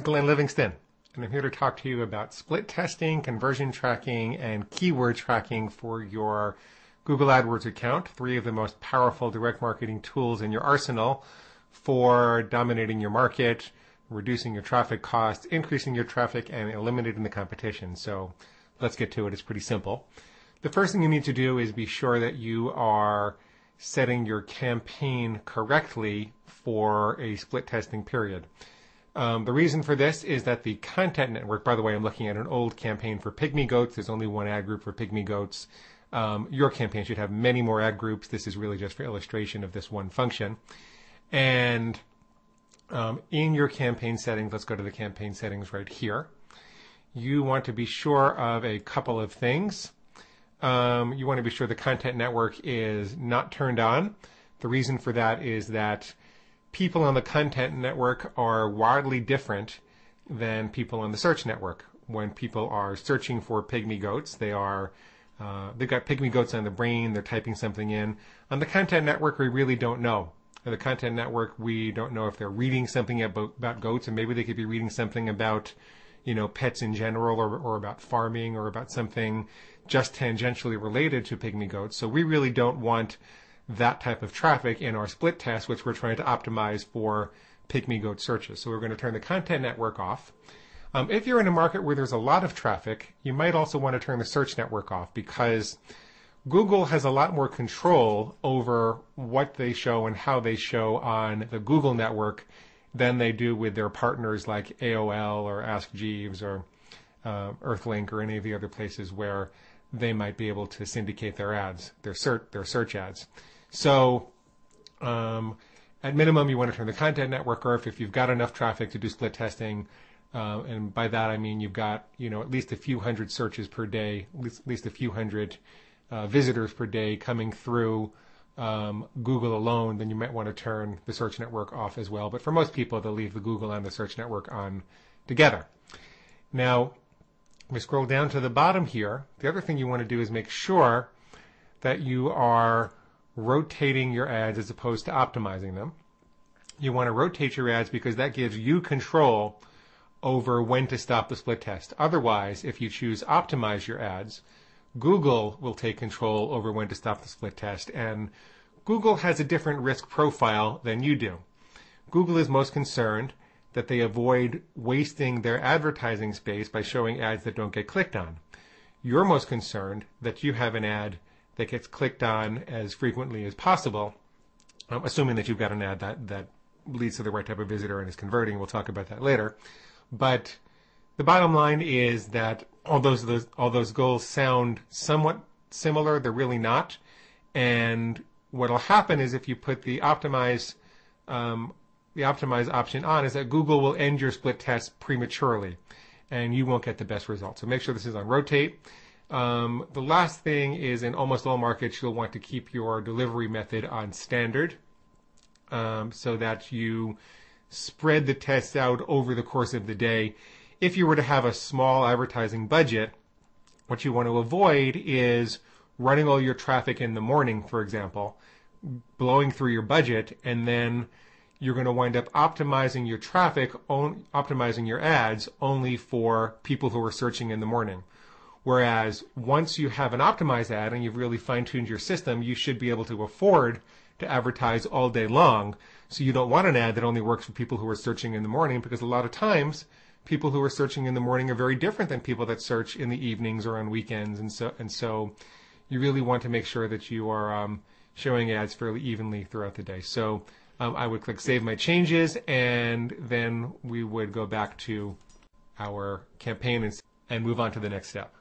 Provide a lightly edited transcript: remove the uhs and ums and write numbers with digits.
Glenn Livingston, and I'm here to talk to you about split testing, conversion tracking, and keyword tracking for your Google AdWords account, three of the most powerful direct marketing tools in your arsenal for dominating your market, reducing your traffic costs, increasing your traffic, and eliminating the competition. So let's get to it. It's pretty simple. The first thing you need to do is be sure that you are setting your campaign correctly for a split testing period. The reason for this is that the content network, by the way, I'm looking at an old campaign for pygmy goats. There's only one ad group for pygmy goats. Your campaign should have many more ad groups. This is really just for illustration of this one function. And in your campaign settings, let's go to the campaign settings right here. You want to be sure of a couple of things. You want to be sure the content network is not turned on. The reason for that is that people on the content network are wildly different than people on the search network. When people are searching for pygmy goats, they've got pygmy goats on the brain, they're typing something in. On the content network, we really don't know. On the content network, we don't know if they're reading something about goats, and maybe they could be reading something about, pets in general, or about farming, or about something just tangentially related to pygmy goats. So we really don't want that type of traffic in our split test, which we're trying to optimize for pygmy goat searches. So we're going to turn the content network off. If you're in a market where there's a lot of traffic, you might also want to turn the search network off, because Google has a lot more control over what they show and how they show on the Google network than they do with their partners like AOL or Ask Jeeves or Earthlink or any of the other places where they might be able to syndicate their ads, their search ads. So at minimum, you want to turn the content network off if you've got enough traffic to do split testing. And by that, I mean you've got at least a few hundred searches per day, at least a few hundred visitors per day coming through Google alone. Then you might want to turn the search network off as well. But for most people, they'll leave the Google and the search network on together. Now, we scroll down to the bottom here. The other thing you want to do is make sure that you are rotating your ads as opposed to optimizing them. You want to rotate your ads because that gives you control over when to stop the split test. Otherwise, if you choose optimize your ads, Google will take control over when to stop the split test, and Google has a different risk profile than you do. Google is most concerned that they avoid wasting their advertising space by showing ads that don't get clicked on. You're most concerned that you have an ad that gets clicked on as frequently as possible, assuming that you've got an ad that leads to the right type of visitor and is converting. We'll talk about that later. But the bottom line is that all those goals sound somewhat similar. They're really not. And what'll happen is if you put the optimize option on, is that Google will end your split test prematurely, and you won't get the best results. So make sure this is on rotate. The last thing is, in almost all markets, you'll want to keep your delivery method on standard, so that you spread the tests out over the course of the day. If you were to have a small advertising budget, what you want to avoid is running all your traffic in the morning, for example, blowing through your budget, and then you're going to wind up optimizing your traffic, optimizing your ads only for people who are searching in the morning. Whereas once you have an optimized ad and you've really fine-tuned your system, you should be able to afford to advertise all day long. So you don't want an ad that only works for people who are searching in the morning, because a lot of times people who are searching in the morning are very different than people that search in the evenings or on weekends. And so you really want to make sure that you are showing ads fairly evenly throughout the day. So I would click Save My Changes, and then we would go back to our campaign and move on to the next step.